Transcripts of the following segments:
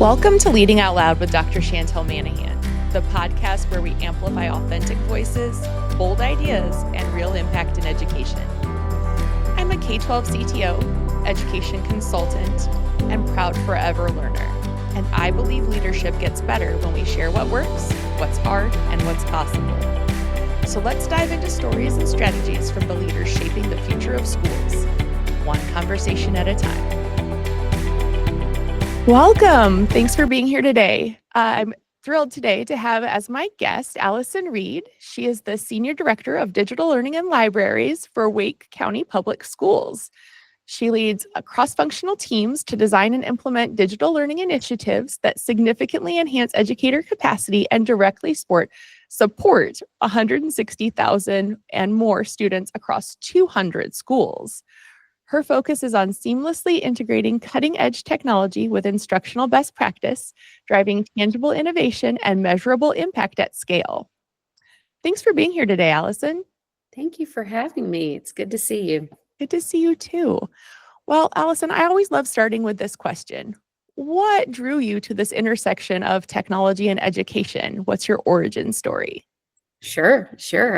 Welcome to Leading Out Loud with Dr. Chantell Manahan, the podcast where we amplify authentic voices, bold ideas, and real impact in education. I'm a K-12 CTO, education consultant, and proud forever learner. And I believe leadership gets better when we share what works, what's hard, and what's possible. So let's dive into stories and strategies from the leaders shaping the future of schools, one conversation at a time. Welcome. Thanks for being here today. I'm thrilled today to have as my guest, Allison Reid. She is the Senior Director of Digital Learning and Libraries for Wake County Public Schools. She leads cross-functional teams to design and implement digital learning initiatives that significantly enhance educator capacity and directly support 160,000 and more students across 200 schools. Her focus is on seamlessly integrating cutting-edge technology with instructional best practice, driving tangible innovation and measurable impact at scale. Thanks for being here today, Allison. Thank you for having me. It's good to see you. Good to see you too. Well, Allison, I always love starting with this question. What drew you to this intersection of technology and education? What's your origin story? Sure.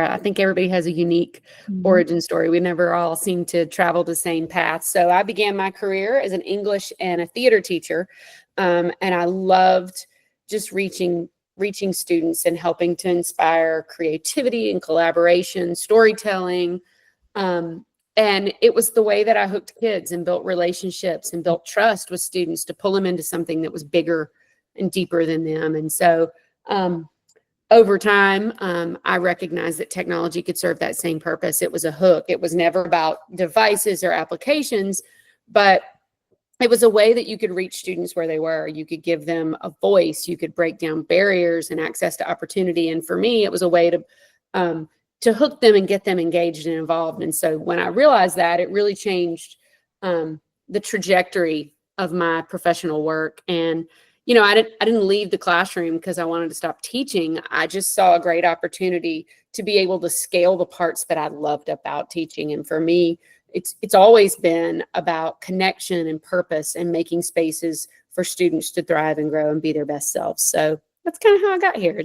I think everybody has a unique origin story. We never all seem to travel the same path. So I began my career as an English and a theater teacher, and I loved just reaching students and helping to inspire creativity and collaboration, storytelling. And it was the way that I hooked kids and built relationships and built trust with students to pull them into something that was bigger and deeper than them. And so over time, I recognized that technology could serve that same purpose. It was a hook. It was never about devices or applications, but it was a way that you could reach students where they were. You could give them a voice. You could break down barriers and access to opportunity. And for me, it was a way to hook them and get them engaged and involved. And so when I realized that, it really changed the trajectory of my professional work. And I didn't leave the classroom because I wanted to stop teaching. I just saw a great opportunity to be able to scale the parts that I loved about teaching. And for me, it's always been about connection and purpose and making spaces for students to thrive and grow and be their best selves. So that's kind of how I got here.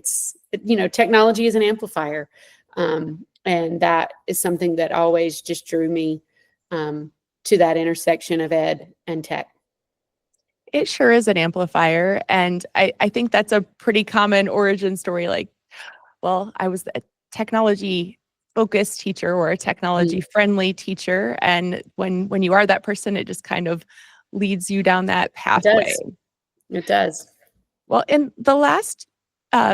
Technology is an amplifier. And that is something that always just drew me to that intersection of ed and tech. It sure is an amplifier. And I think that's a pretty common origin story. I was a technology-focused teacher or a technology-friendly teacher. And when you are that person, it just kind of leads you down that pathway. It does. Well, in the last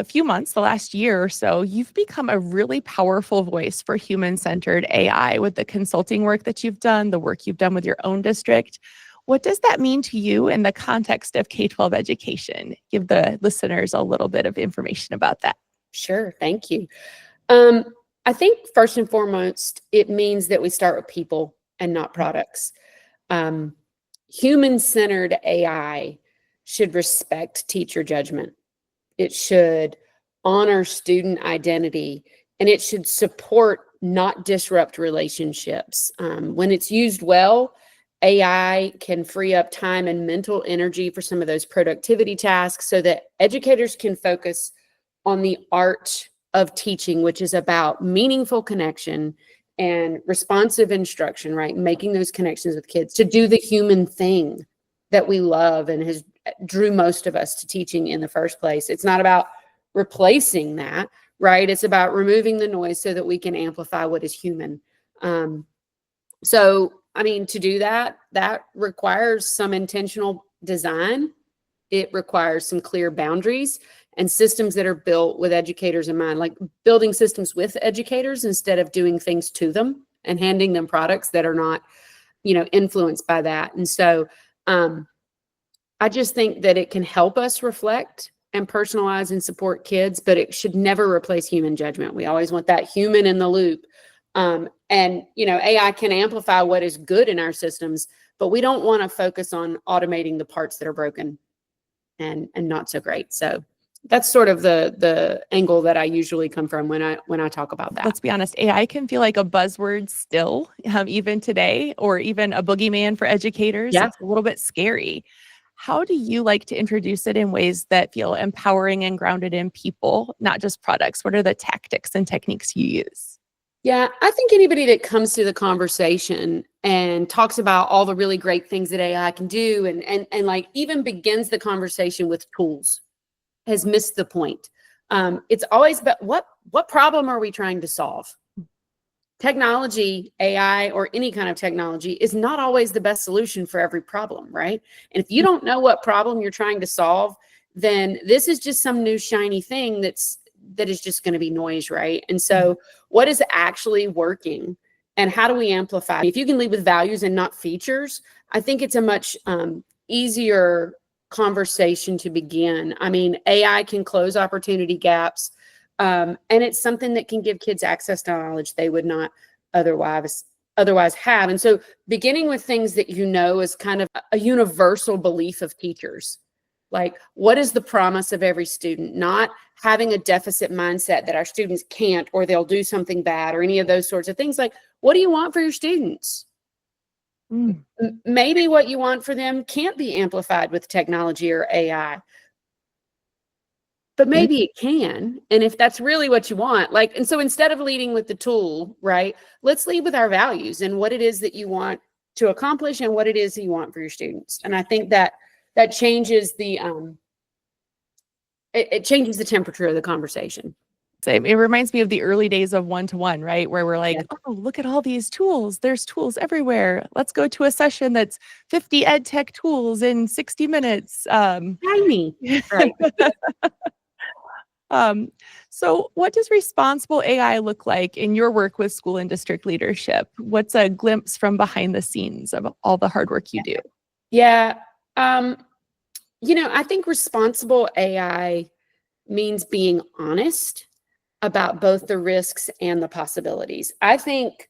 few months, the last year or so, you've become a really powerful voice for human-centered AI with the consulting work that you've done, the work you've done with your own district. What does that mean to you in the context of K-12 education? Give the listeners a little bit of information about that. Sure. Thank you. I think first and foremost, it means that we start with people and not products. Human-centered AI should respect teacher judgment. It should honor student identity, and it should support, not disrupt relationships. When it's used well, AI can free up time and mental energy for some of those productivity tasks so that educators can focus on the art of teaching, which is about meaningful connection and responsive instruction, right? Making those connections with kids to do the human thing that we love and has drew most of us to teaching in the first place. It's not about replacing that, right? It's about removing the noise so that we can amplify what is human. To do that requires some intentional design. It requires some clear boundaries and systems that are built with educators in mind, like building systems with educators instead of doing things to them and handing them products that are not, influenced by that. And so I just think that it can help us reflect and personalize and support kids, but it should never replace human judgment. We always want that human in the loop. AI can amplify what is good in our systems, but we don't want to focus on automating the parts that are broken and not so great. So that's sort of the angle that I usually come from when I talk about that. Let's be honest, AI can feel like a buzzword still, even today, or even a boogeyman for educators. Yeah. It's a little bit scary. How do you like to introduce it in ways that feel empowering and grounded in people, not just products? What are the tactics and techniques you use? Yeah, I think anybody that comes to the conversation and talks about all the really great things that AI can do and like even begins the conversation with tools has missed the point. It's always about what problem are we trying to solve? Technology, AI, or any kind of technology is not always the best solution for every problem, right? And if you don't know what problem you're trying to solve, then this is just some new shiny thing that is just going to be noise, right? And so what is actually working and how do we amplify? If you can lead with values and not features, I think it's a much easier conversation to begin. I mean, AI can close opportunity gaps. And it's something that can give kids access to knowledge they would not otherwise have. And so beginning with things that you know is kind of a universal belief of teachers. Like, what is the promise of every student? Not having a deficit mindset that our students can't or they'll do something bad or any of those sorts of things. Like, what do you want for your students? Maybe what you want for them can't be amplified with technology or AI. But maybe it can. And if that's really what you want, like, and so instead of leading with the tool, right, let's lead with our values and what it is that you want to accomplish and what it is that you want for your students. And I think that changes the, it changes the temperature of the conversation. Same. It reminds me of the early days of one-to-one, right? Where we're like, oh, look at all these tools. There's tools everywhere. Let's go to a session that's 50 ed tech tools in 60 minutes. Tiny. Right. So what does responsible AI look like in your work with school and district leadership? What's a glimpse from behind the scenes of all the hard work you do? Yeah. I think responsible AI means being honest about both the risks and the possibilities. I think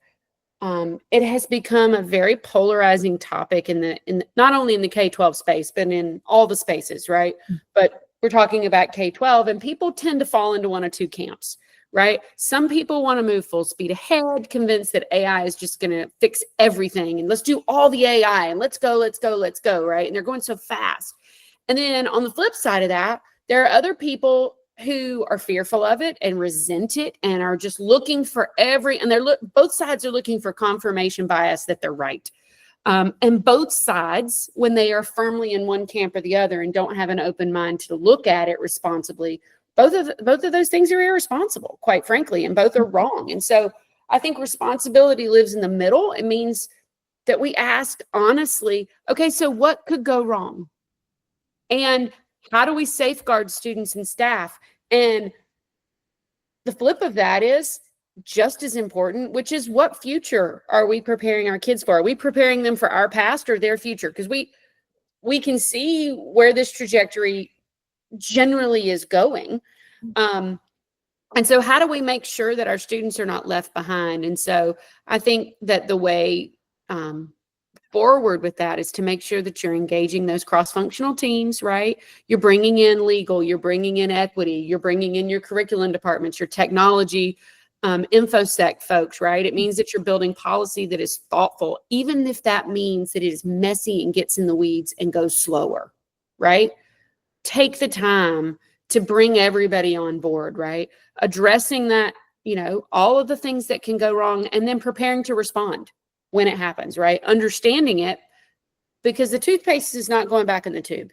it has become a very polarizing topic in not only in the K-12 space, but in all the spaces, right? But we're talking about K-12, and people tend to fall into one of two camps, right? Some people want to move full speed ahead, convinced that AI is just going to fix everything, and let's do all the AI, and let's go, right? And they're going so fast. And then on the flip side of that, there are other people who are fearful of it and resent it and are just looking for both sides are looking for confirmation bias that they're right. And both sides, when they are firmly in one camp or the other and don't have an open mind to look at it responsibly, both of those things are irresponsible, quite frankly, and both are wrong. And so I think responsibility lives in the middle. It means that we ask honestly, okay, so what could go wrong? And how do we safeguard students and staff? And the flip of that is just as important, which is what future are we preparing our kids for? Are we preparing them for our past or their future? Because we can see where this trajectory generally is going. And so how do we make sure that our students are not left behind? And so I think that the way forward with that is to make sure that you're engaging those cross-functional teams, right? You're bringing in legal, you're bringing in equity, you're bringing in your curriculum departments, your technology, infosec folks, right? It means that you're building policy that is thoughtful, even if that means that it is messy and gets in the weeds and goes slower, right? Take the time to bring everybody on board, right? Addressing that, all of the things that can go wrong and then preparing to respond when it happens, right? Understanding it, because the toothpaste is not going back in the tube,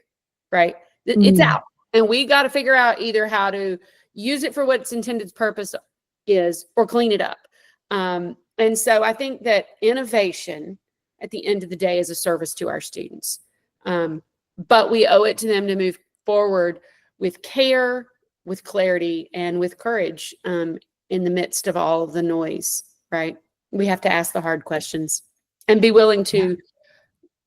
right? It's out. And we got to figure out either how to use it for what its intended purpose is or clean it up. And so I think that innovation at the end of the day is a service to our students. But we owe it to them to move forward with care, with clarity, and with courage in the midst of all of the noise, right? We have to ask the hard questions and be willing to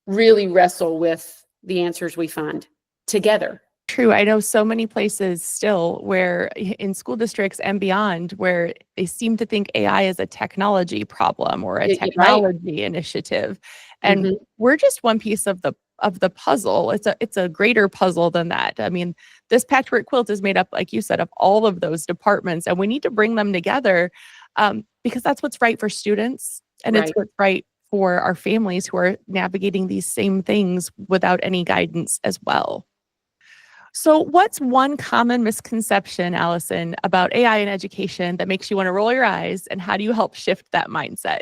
really wrestle with the answers we find together. True. I know so many places still where in school districts and beyond where they seem to think AI is a technology problem or a technology initiative. And we're just one piece of the puzzle. It's a greater puzzle than that. I mean, this patchwork quilt is made up, like you said, of all of those departments, and we need to bring them together because that's what's right for students and it's what's right for our families who are navigating these same things without any guidance as well. So what's one common misconception, Allison, about AI in education that makes you want to roll your eyes, and how do you help shift that mindset?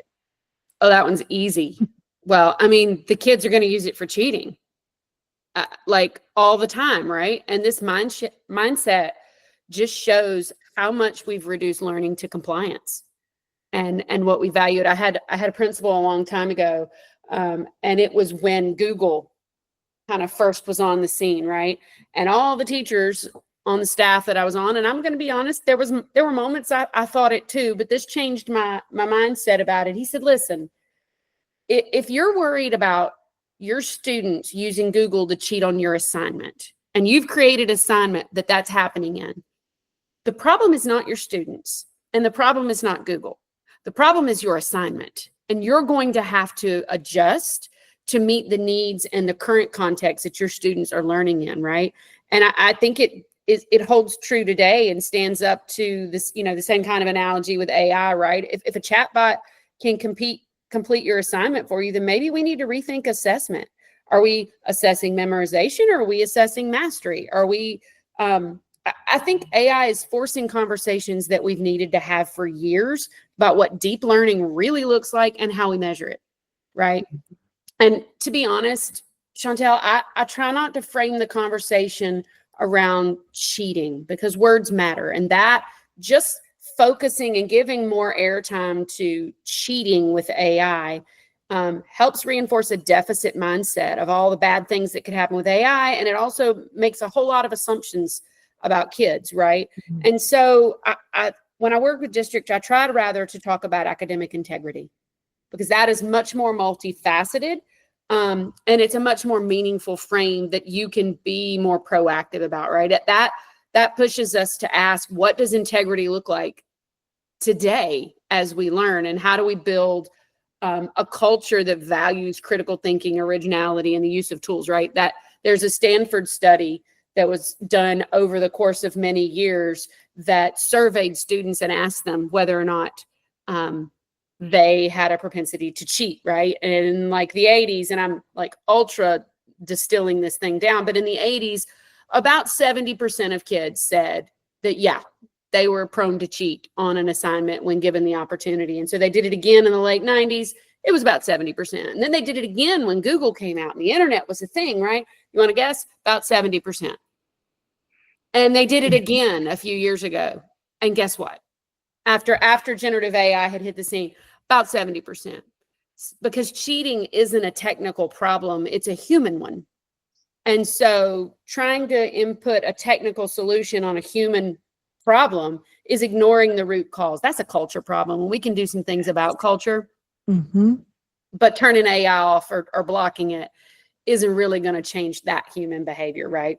Oh, that one's easy. Well, I mean, the kids are going to use it for cheating, like all the time, right? And this mindset just shows how much we've reduced learning to compliance and what we valued. I had a principal a long time ago, and it was when Google kind of first was on the scene, right? And all the teachers on the staff that I was on, and I'm going to be honest, there were moments I thought it too, but this changed my mindset about it. He said, listen, if you're worried about your students using Google to cheat on your assignment, and you've created an assignment that's happening in, the problem is not your students, and the problem is not Google. The problem is your assignment, and you're going to have to adjust to meet the needs and the current context that your students are learning in, right? And I think it holds true today and stands up to this, the same kind of analogy with AI, right? If a chatbot can complete your assignment for you, then maybe we need to rethink assessment. Are we assessing memorization, or are we assessing mastery? Are we, I think AI is forcing conversations that we've needed to have for years about what deep learning really looks like and how we measure it, right? And to be honest, Chantell, I try not to frame the conversation around cheating, because words matter, and that just focusing and giving more airtime to cheating with AI helps reinforce a deficit mindset of all the bad things that could happen with AI. And it also makes a whole lot of assumptions about kids, right? Mm-hmm. And so when I work with districts, I try to talk about academic integrity, because that is much more multifaceted. And it's a much more meaningful frame that you can be more proactive about, right? That pushes us to ask, what does integrity look like today as we learn? And how do we build a culture that values critical thinking, originality, and the use of tools, right? That there's a Stanford study that was done over the course of many years that surveyed students and asked them whether or not they had a propensity to cheat, right? And in like the 80s, and I'm like ultra distilling this thing down, but in the 80s, about 70% of kids said that, yeah, they were prone to cheat on an assignment when given the opportunity. And so they did it again in the late 90s. It was about 70%. And then they did it again when Google came out and the internet was a thing, right? You want to guess? About 70%. And they did it again a few years ago. And guess what? After generative AI had hit the scene, about 70%. Because cheating isn't a technical problem, it's a human one. And so trying to input a technical solution on a human problem is ignoring the root cause. That's a culture problem. And we can do some things about culture, but turning AI off or blocking it isn't really going to change that human behavior, right?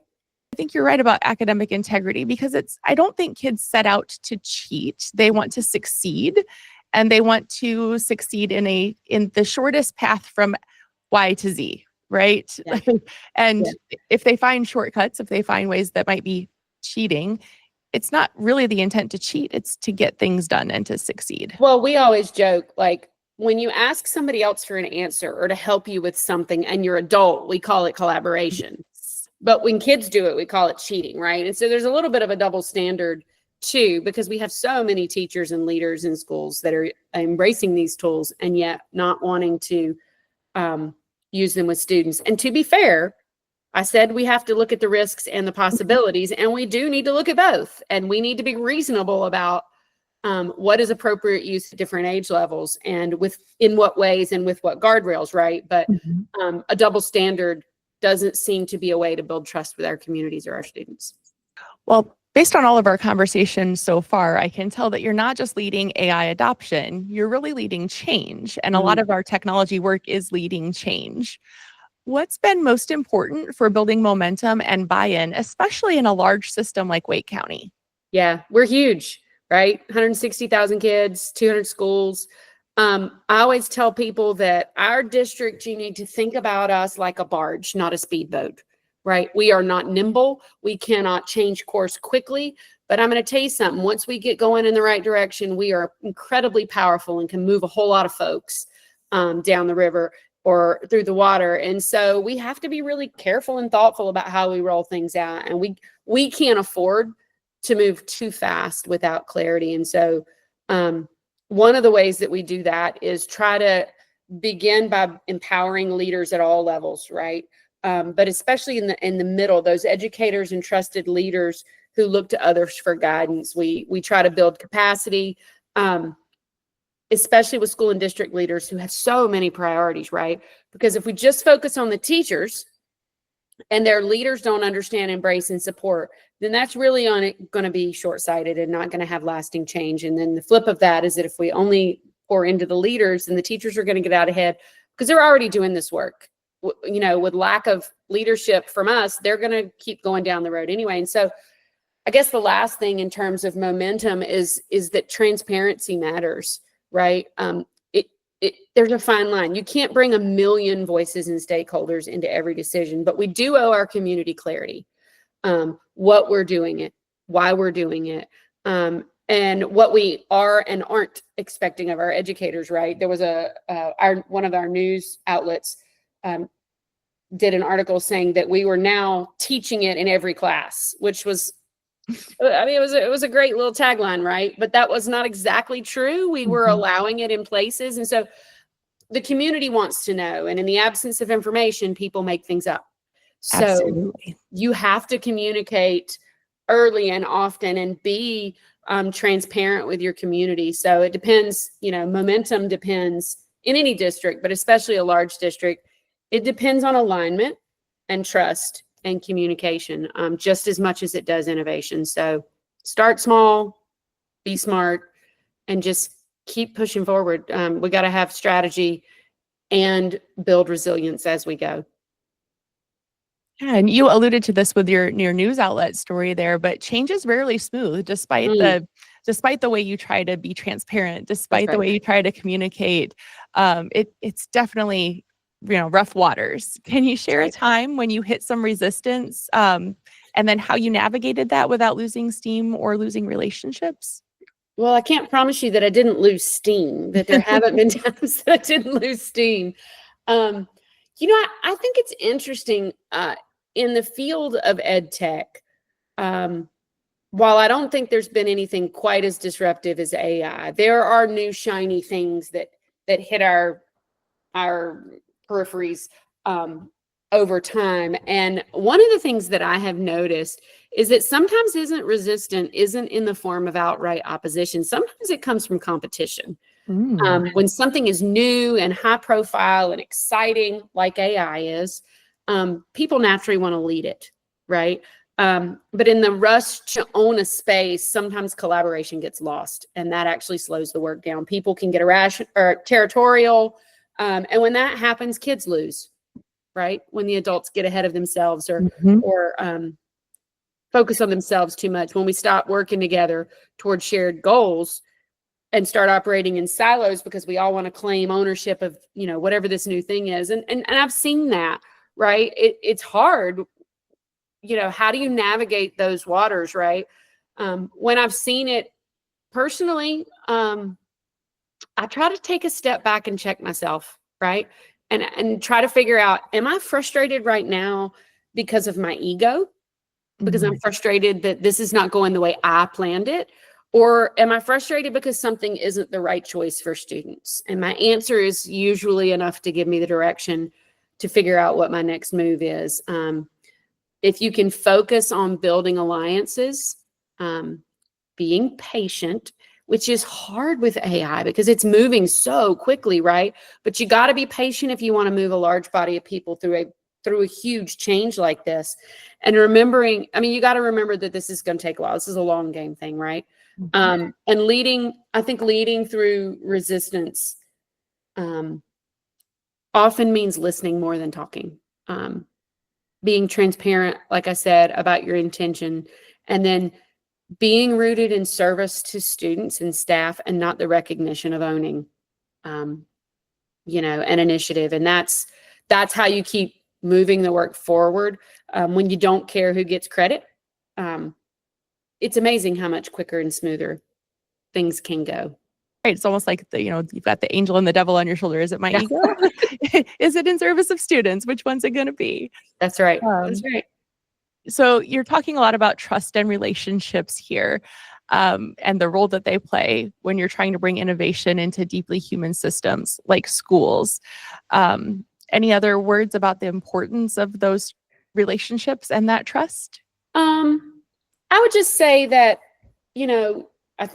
I think you're right about academic integrity, because I don't think kids set out to cheat. They want to succeed, and they want to succeed in the shortest path from Y to Z, right? Yeah. And if they find shortcuts, if they find ways that might be cheating, it's not really the intent to cheat. It's to get things done and to succeed. Well, we always joke, like, when you ask somebody else for an answer or to help you with something and you're adult, we call it collaboration. But when kids do it, we call it cheating, right? And so there's a little bit of a double standard too, because we have so many teachers and leaders in schools that are embracing these tools and yet not wanting to use them with students. And to be fair, I said we have to look at the risks and the possibilities, and we do need to look at both. And we need to be reasonable about what is appropriate use at different age levels and in what ways and with what guardrails, right? But a double standard doesn't seem to be a way to build trust with our communities or our students. Well, based on all of our conversations so far, I can tell that you're not just leading AI adoption, you're really leading change. And a lot of our technology work is leading change. What's been most important for building momentum and buy-in, especially in a large system like Wake County? Yeah, we're huge, right? 160,000 kids, 200 schools. I always tell people that our district, you need to think about us like a barge, not a speedboat, right? We are not nimble. We cannot change course quickly. But I'm going to tell you something. Once we get going in the right direction, we are incredibly powerful and can move a whole lot of folks down the river or through the water. And so we have to be really careful and thoughtful about how we roll things out. And we can't afford to move too fast without clarity. And so one of the ways that we do that is try to begin by empowering leaders at all levels, right? But especially in the middle, those educators and trusted leaders who look to others for guidance. We try to build capacity, especially with school and district leaders who have so many priorities, right? Because if we just focus on the teachers and their leaders don't understand, embrace, and support, then that's really going to be short-sighted and not going to have lasting change. And then the flip of that is that if we only pour into the leaders, then the teachers are going to get out ahead because they're already doing this work. You know, with lack of leadership from us, they're going to keep going down the road anyway. And so I guess the last thing in terms of momentum is that transparency matters, right? There's a fine line. You can't bring a million voices and stakeholders into every decision, but we do owe our community clarity. What we're doing it, why we're doing it, and what we are and aren't expecting of our educators, right? There was one of our news outlets did an article saying that we were now teaching it in every class, which was, I mean, it was a great little tagline, right? But that was not exactly true. We were allowing it in places. And so the community wants to know. And in the absence of information, people make things up. So Absolutely. you have to communicate early and often and be transparent with your community. So it depends, you know, momentum depends in any district, but especially a large district. It depends on alignment and trust and communication just as much as it does innovation. So start small, be smart, and just keep pushing forward. We got to have strategy and build resilience as we go. Yeah, and you alluded to this with your news outlet story there, but change is rarely smooth, despite the way you try to be transparent, despite the way you try to communicate. It's definitely, you know, rough waters. Can you share a time when you hit some resistance, and then how you navigated that without losing steam or losing relationships? Well, I can't promise you that I didn't lose steam, that there haven't been times that I didn't lose steam. You know, I think it's interesting in the field of ed tech. While I don't think there's been anything quite as disruptive as AI, there are new shiny things that hit our peripheries over time. And one of the things that I have noticed is that sometimes isn't in the form of outright opposition. Sometimes it comes from competition. When something is new and high profile and exciting, like AI is, people naturally want to lead it, right? But in the rush to own a space, sometimes collaboration gets lost, and that actually slows the work down. People can get irrational or territorial, and when that happens, kids lose, right? When the adults get ahead of themselves or focus on themselves too much, when we stop working together towards shared goals and start operating in silos because we all want to claim ownership of, you know, whatever this new thing is. And I've seen that, right? It's hard. You know, how do you navigate those waters, right? When I've seen it personally, I try to take a step back and check myself, right? And try to figure out, am I frustrated right now because of my ego? Because I'm frustrated that this is not going the way I planned it? Or am I frustrated because something isn't the right choice for students? And my answer is usually enough to give me the direction to figure out what my next move is. If you can focus on building alliances, being patient, which is hard with AI because it's moving so quickly, right? But you got to be patient if you want to move a large body of people through a huge change like this. And remembering, I mean, you got to remember that this is going to take a while. This is a long game thing, right? And leading through resistance often means listening more than talking. Being transparent, like I said, about your intention, and then being rooted in service to students and staff and not the recognition of owning, you know, an initiative. And that's how you keep moving the work forward when you don't care who gets credit. It's amazing how much quicker and smoother things can go. Right. It's almost like you've got the angel and the devil on your shoulder. Is it my Yeah. ego? Is it in service of students? Which one's it going to be? That's right. That's right. So you're talking a lot about trust and relationships here, and the role that they play when you're trying to bring innovation into deeply human systems like schools. Any other words about the importance of those relationships and that trust? I would just say that, I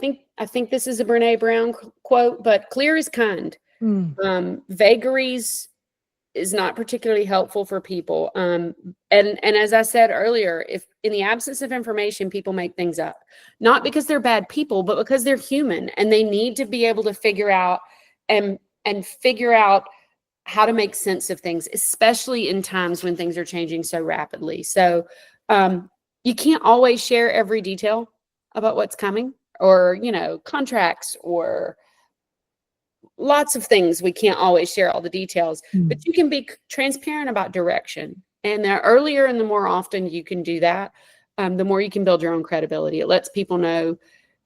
think this is a Brene Brown quote, but clear is kind. Vagaries is not particularly helpful for people. And as I said earlier, if in the absence of information, people make things up, not because they're bad people, but because they're human and they need to be able to figure out how to make sense of things, especially in times when things are changing so rapidly. So you can't always share every detail about what's coming, or, contracts, or lots of things. We can't always share all the details, but you can be transparent about direction. And the earlier and the more often you can do that, the more you can build your own credibility. It lets people know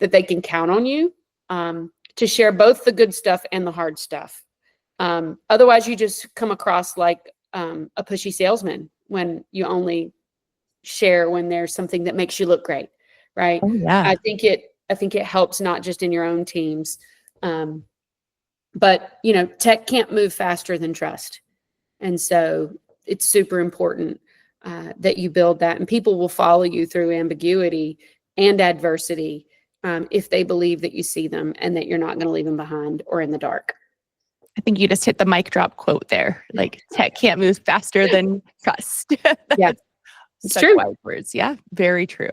that they can count on you to share both the good stuff and the hard stuff. Otherwise, you just come across like a pushy salesman when you only share when there's something that makes you look great, right? Oh, yeah. I think it helps not just in your own teams, but tech can't move faster than trust, and so it's super important that you build that, and people will follow you through ambiguity and adversity if they believe that you see them and that you're not going to leave them behind or in the dark. I think you just hit the mic drop quote there. Like, tech can't move faster than trust. Yeah, it's such true. wise words. Yeah, very true.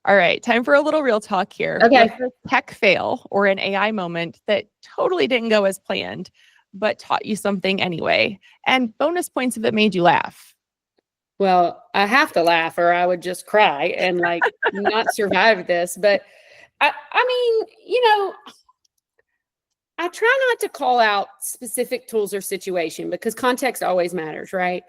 All right, time for a little real talk here. Okay. What's a tech fail or an AI moment that totally didn't go as planned, but taught you something anyway? And bonus points if it made you laugh. Well, I have to laugh or I would just cry and not survive this. But I mean, I try not to call out specific tools or situation because context always matters, right?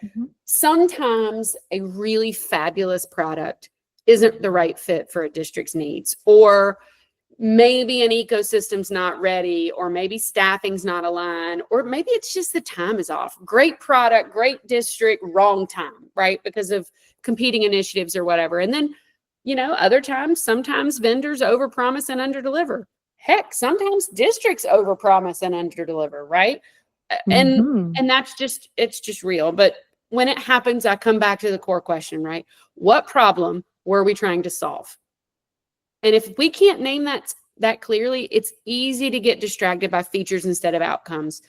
Sometimes a really fabulous product isn't the right fit for a district's needs, or maybe an ecosystem's not ready, or maybe staffing's not aligned, or maybe it's just the time is off. Great product, great district, wrong time, right? Because of competing initiatives or whatever. And then, other times, sometimes vendors overpromise and underdeliver. Heck, sometimes districts overpromise and underdeliver, right? And it's just real. But when it happens, I come back to the core question, right? What problem were we trying to solve? And if we can't name that clearly, it's easy to get distracted by features instead of outcomes.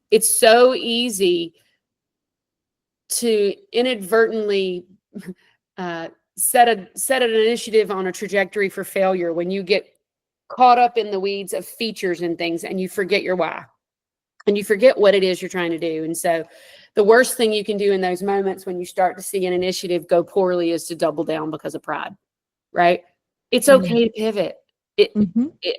It's so easy to inadvertently set an initiative on a trajectory for failure when you get caught up in the weeds of features and things and you forget your why and you forget what it is you're trying to do. And so the worst thing you can do in those moments when you start to see an initiative go poorly is to double down because of pride, right? It's okay to pivot.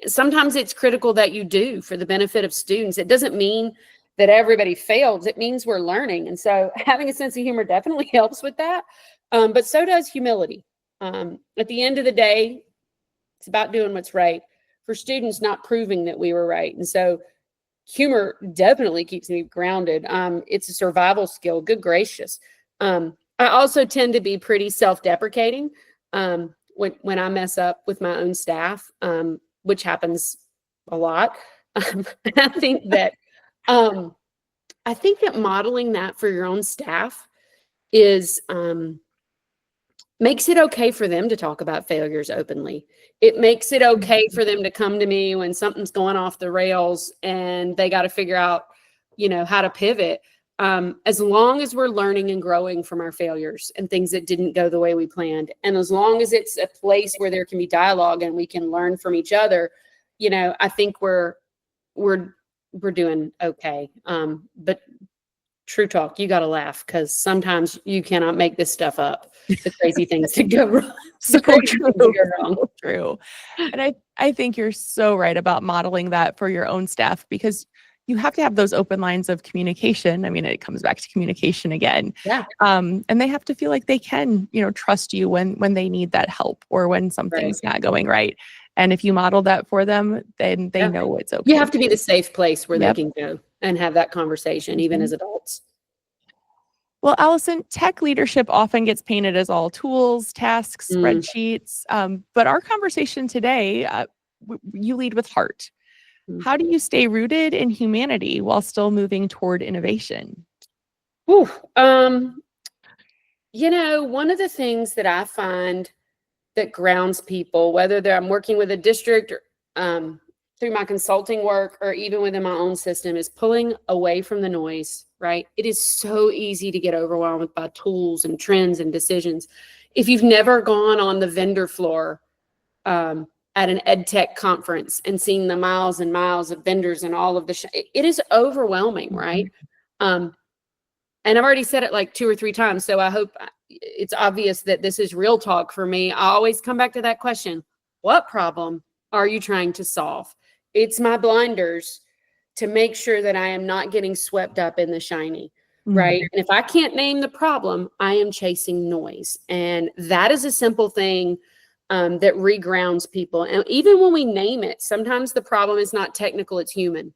Sometimes it's critical that you do for the benefit of students. It doesn't mean that everybody fails. It means we're learning. And so having a sense of humor definitely helps with that. But so does humility. At the end of the day, it's about doing what's right for students, not proving that we were right. And so humor definitely keeps me grounded. It's a survival skill. Good gracious. I also tend to be pretty self-deprecating when I mess up with my own staff, which happens a lot. I think that modeling that for your own staff is makes it okay for them to talk about failures openly. It makes it okay for them to come to me when something's going off the rails and they got to figure out, how to pivot. As long as we're learning and growing from our failures and things that didn't go the way we planned, and as long as it's a place where there can be dialogue and we can learn from each other, I think we're doing okay. But true talk, you got to laugh because sometimes you cannot make this stuff up. The crazy things that go wrong. True. And I think you're so right about modeling that for your own staff, because you have to have those open lines of communication. I mean, it comes back to communication again. Yeah. And they have to feel like they can, trust you when they need that help or when something's not going right. And if you model that for them, then they know it's okay. You have to be the safe place where Yep. they can go and have that conversation, even Mhm. as adults. Well, Allison, tech leadership often gets painted as all tools, tasks, spreadsheets. But our conversation today, you lead with heart. How do you stay rooted in humanity while still moving toward innovation? Whew. One of the things that I find that grounds people, whether I'm working with a district or through my consulting work or even within my own system, is pulling away from the noise, right? It is so easy to get overwhelmed by tools and trends and decisions. If you've never gone on the vendor floor at an edtech conference and seen the miles and miles of vendors and all of it is overwhelming, right? And I've already said it like 2 or 3 times, so I hope it's obvious that this is real talk for me. I always come back to that question. What problem are you trying to solve? It's my blinders to make sure that I am not getting swept up in the shiny, right? And if I can't name the problem, I am chasing noise. And that is a simple thing that regrounds people. And even when we name it, sometimes the problem is not technical, it's human,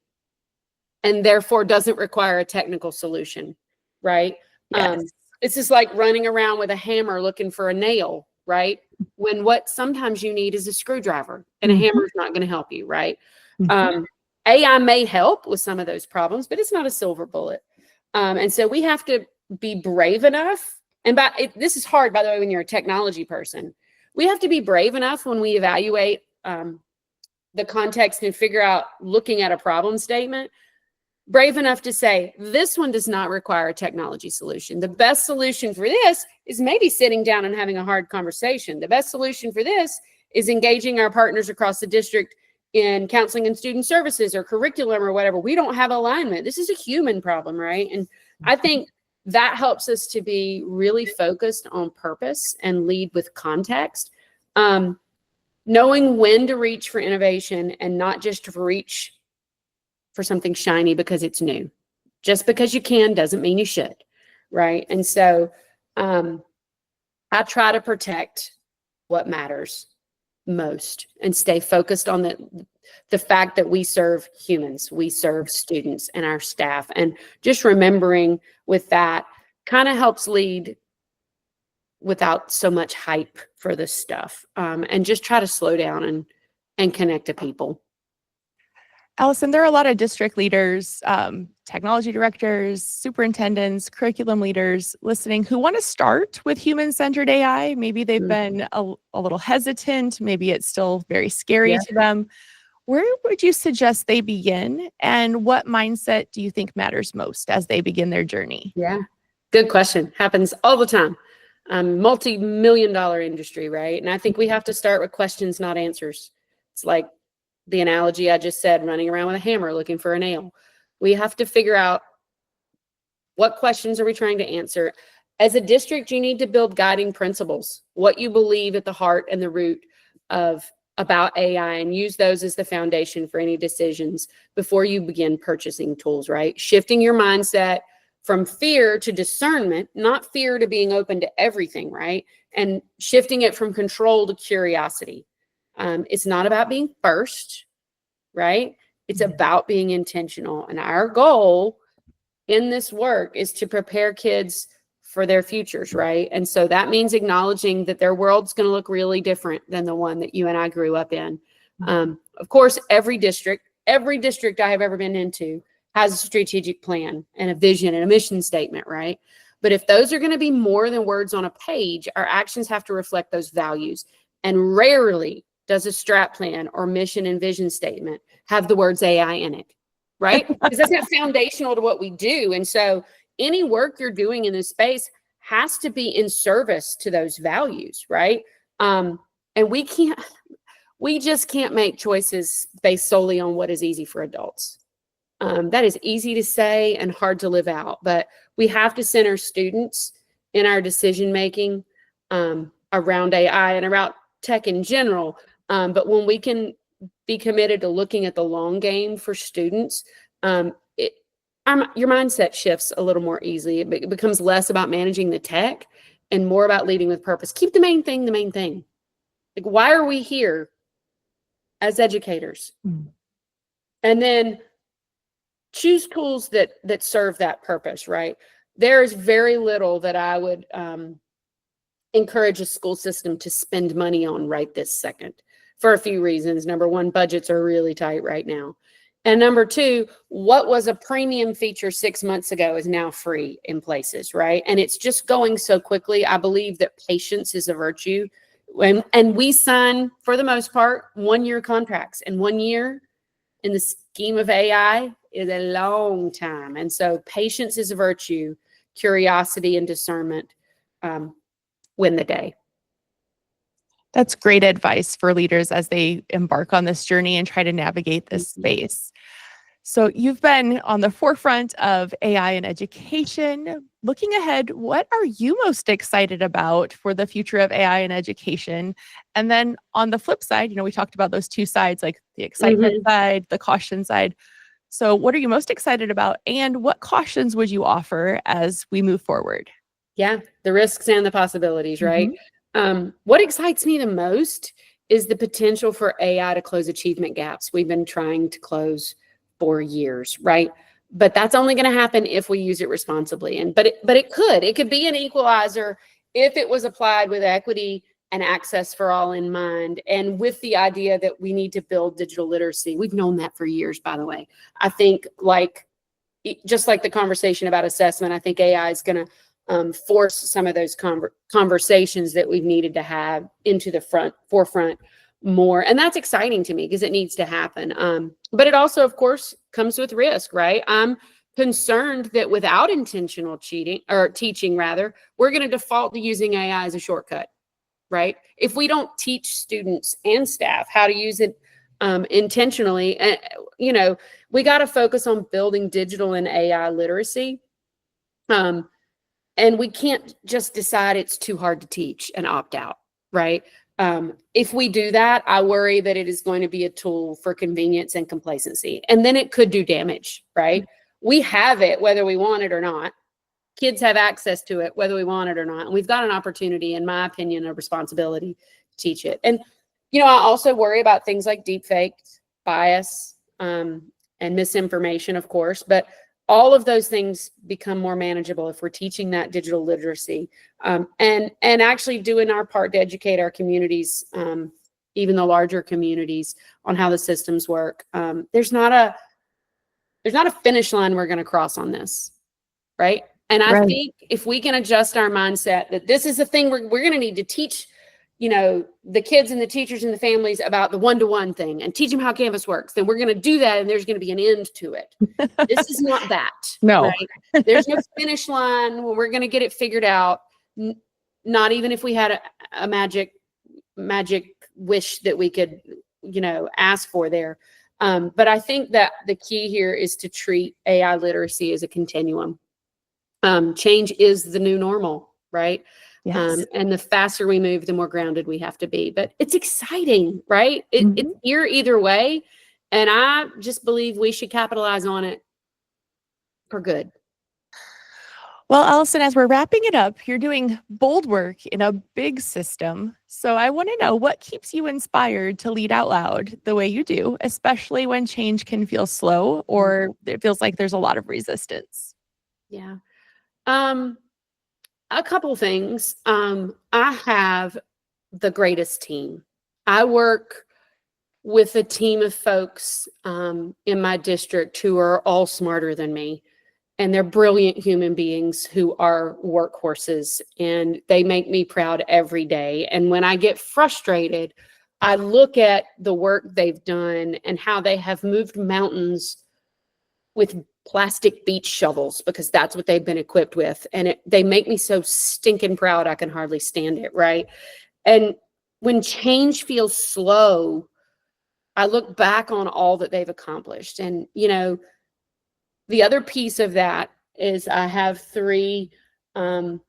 and therefore doesn't require a technical solution. Right? Yes. It's just like running around with a hammer looking for a nail, right? When what sometimes you need is a screwdriver, and a hammer is not going to help you, right? AI may help with some of those problems, but it's not a silver bullet. And so we have to be brave enough. And this is hard, by the way, when you're a technology person. We have to be brave enough when we evaluate the context and figure out, looking at a problem statement, brave enough to say, this one does not require a technology solution. The best solution for this is maybe sitting down and having a hard conversation. The best solution for this is engaging our partners across the district in counseling and student services or curriculum or whatever. We don't have alignment. This is a human problem, right? And I think that helps us to be really focused on purpose and lead with context. Knowing when to reach for innovation and not just to reach for something shiny because it's new. Just because you can doesn't mean you should, right? And so I try to protect what matters most and stay focused on the fact that we serve humans, we serve students and our staff. And just remembering with that kind of helps lead without so much hype for this stuff, and just try to slow down and connect to people. Allison, there are a lot of district leaders, technology directors, superintendents, curriculum leaders listening who want to start with human-centered AI. Maybe they've been a little hesitant. Maybe it's still very scary to them. Where would you suggest they begin? And what mindset do you think matters most as they begin their journey? Yeah, good question. Happens all the time. Multi-million-dollar industry, right? And I think we have to start with questions, not answers. It's like the analogy I just said, running around with a hammer looking for a nail. We have to figure out, what questions are we trying to answer? As a district, you need to build guiding principles, what you believe at the heart and the root about AI, and use those as the foundation for any decisions before you begin purchasing tools, right? Shifting your mindset from fear to discernment, not fear to being open to everything, right? And shifting it from control to curiosity. It's not about being first, right? It's about being intentional. And our goal in this work is to prepare kids for their futures, right? And so that means acknowledging that their world's going to look really different than the one that you and I grew up in. Of course, every district I have ever been into has a strategic plan and a vision and a mission statement, right? But if those are going to be more than words on a page, our actions have to reflect those values. And rarely does a strat plan or mission and vision statement have the words AI in it, right? Because that's not foundational to what we do. And so any work you're doing in this space has to be in service to those values, right? And we just can't make choices based solely on what is easy for adults. That is easy to say and hard to live out, but we have to center students in our decision making around AI and around tech in general. But when we can be committed to looking at the long game for students, your mindset shifts a little more easily. It becomes less about managing the tech and more about leading with purpose. Keep the main thing the main thing. Like, why are we here? as educators. Mm. And then choose tools that serve that purpose, right? There is very little that I would encourage a school system to spend money on right this second for a few reasons. Number one, budgets are really tight right now. And number two, what was a premium feature 6 months ago is now free in places, right? And it's just going so quickly. I believe that patience is a virtue. And we sign, for the most part, 1-year contracts. And 1 year in the scheme of AI is a long time. And so patience is a virtue, curiosity and discernment win the day. That's great advice for leaders as they embark on this journey and try to navigate this space. So you've been on the forefront of AI in education. Looking ahead, what are you most excited about for the future of AI in education? And then on the flip side, we talked about those two sides, like the excitement side, the caution side. So what are you most excited about? And what cautions would you offer as we move forward? Yeah, the risks and the possibilities, right? What excites me the most is the potential for AI to close achievement gaps we've been trying to close for years, right? But that's only going to happen if we use it responsibly. But it could be an equalizer if it was applied with equity and access for all in mind, and with the idea that we need to build digital literacy. We've known that for years, by the way. I think just like the conversation about assessment, I think AI is going to force some of those conversations that we've needed to have into the forefront more. And that's exciting to me because it needs to happen. But it also, of course, comes with risk, right? I'm concerned that without intentional teaching, we're going to default to using AI as a shortcut, right? If we don't teach students and staff how to use it intentionally, we got to focus on building digital and AI literacy. And we can't just decide it's too hard to teach and opt out, right? If we do that, I worry that it is going to be a tool for convenience and complacency. And then it could do damage, right? We have it whether we want it or not. Kids have access to it whether we want it or not. And we've got an opportunity, in my opinion, a responsibility to teach it. And, I also worry about things like deepfakes, bias, and misinformation, of course. But all of those things become more manageable if we're teaching that digital literacy and actually doing our part to educate our communities, even the larger communities, on how the systems work. There's not a finish line we're going to cross on this, right? And I think if we can adjust our mindset that this is the thing we're going to need to teach, the kids and the teachers and the families about the one-to-one thing and teach them how Canvas works, then we're going to do that, and there's going to be an end to it. This is not that. No. Right? There's no finish line when we're going to get it figured out. Not even if we had a magic wish that we could, ask for there. But I think that the key here is to treat AI literacy as a continuum. Change is the new normal, right? Yes. And the faster we move, the more grounded we have to be. But it's exciting, right? It's here either way. And I just believe we should capitalize on it for good. Well, Allison, as we're wrapping it up, you're doing bold work in a big system. So I want to know what keeps you inspired to lead out loud the way you do, especially when change can feel slow or it feels like there's a lot of resistance. Yeah. A couple things. I have the greatest team. I work with a team of folks in my district who are all smarter than me. And they're brilliant human beings who are workhorses, and they make me proud every day. And when I get frustrated, I look at the work they've done and how they have moved mountains with plastic beach shovels, because that's what they've been equipped with. And they make me so stinking proud I can hardly stand it, right? And when change feels slow, I look back on all that they've accomplished. And, the other piece of that is I have three adult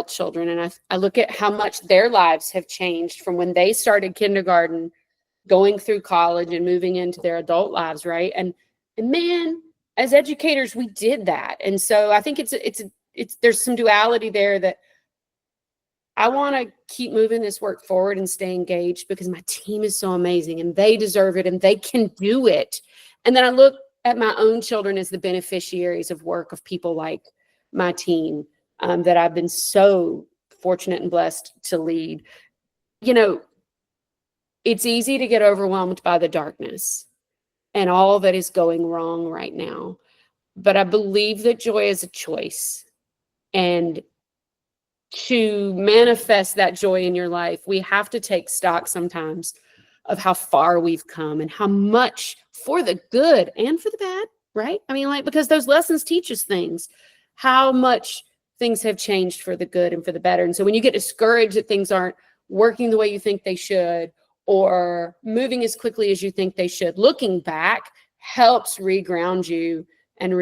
children, and I look at how much their lives have changed from when they started kindergarten, going through college and moving into their adult lives, right? And man, as educators, we did that. And so I think it's there's some duality there that I want to keep moving this work forward and stay engaged because my team is so amazing and they deserve it and they can do it. And then I look at my own children as the beneficiaries of work of people like my team, that I've been so fortunate and blessed to lead. You know, it's easy to get overwhelmed by the darkness and all that is going wrong right now. But I believe that joy is a choice. And to manifest that joy in your life, we have to take stock sometimes of how far we've come and how much, for the good and for the bad, right? I mean, like, because those lessons teach us things, how much things have changed for the good and for the better. And so when you get discouraged that things aren't working the way you think they should, or moving as quickly as you think they should, looking back helps reground you and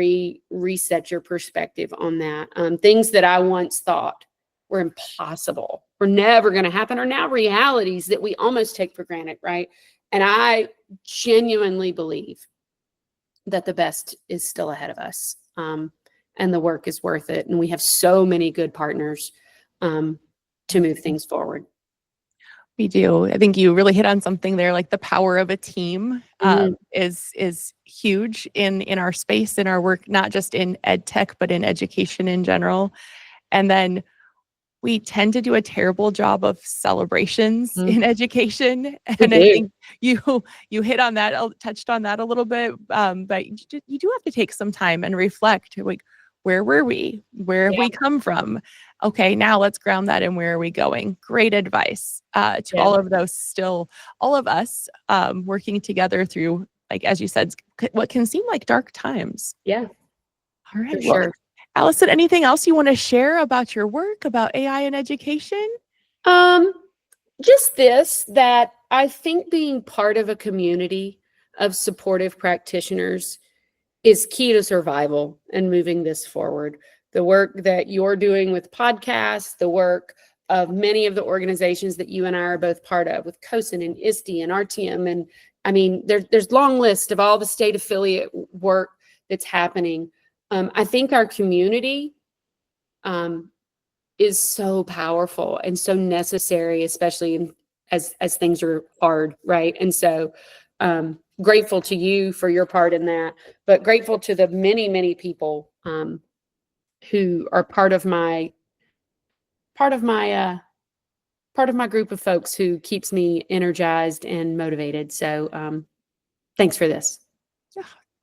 reset your perspective on that. Things that I once thought were impossible, were never going to happen, are now realities that we almost take for granted, right? And I genuinely believe that the best is still ahead of us, and the work is worth it. And we have so many good partners to move things forward. We do. I think you really hit on something there, like the power of a team is huge in our space, in our work, not just in ed tech, but in education in general. And then we tend to do a terrible job of celebrations in education. And I think you hit on that, touched on that a little bit, but you do have to take some time and reflect, like, where were we? Where have we come from? Okay, now let's ground that in where are we going? Great advice to all of those, still all of us working together through, like, as you said, what can seem like dark times. Yeah. All right. For Well, sure. Allison, anything else you want to share about your work, about AI in education? Just this, that I think being part of a community of supportive practitioners is key to survival and moving this forward. The work that you're doing with podcasts, the work of many of the organizations that you and I are both part of, with COSIN and ISTE and RTM. And I mean, there's long list of all the state affiliate work that's happening. I think our community is so powerful and so necessary, especially as things are hard, right? And so grateful to you for your part in that, but grateful to the many, many people who are part of my group of folks who keeps me energized and motivated. So thanks for this.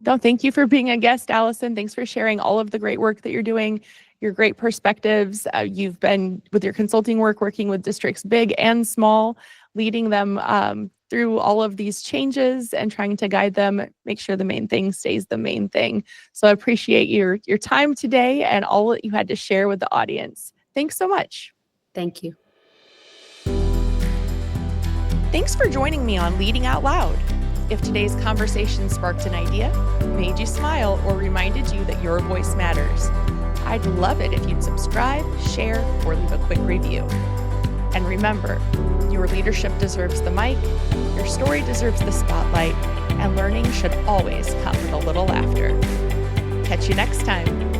No, thank you for being a guest, Allison. Thanks for sharing all of the great work that you're doing, your great perspectives. You've been, with your consulting work, working with districts big and small, leading them through all of these changes and trying to guide them, make sure the main thing stays the main thing. So I appreciate your time today and all that you had to share with the audience. Thanks so much. Thank you. Thanks for joining me on Leading Out Loud. If today's conversation sparked an idea, made you smile, or reminded you that your voice matters, I'd love it if you'd subscribe, share, or leave a quick review. And remember, your leadership deserves the mic, your story deserves the spotlight, and learning should always come with a little laughter. Catch you next time.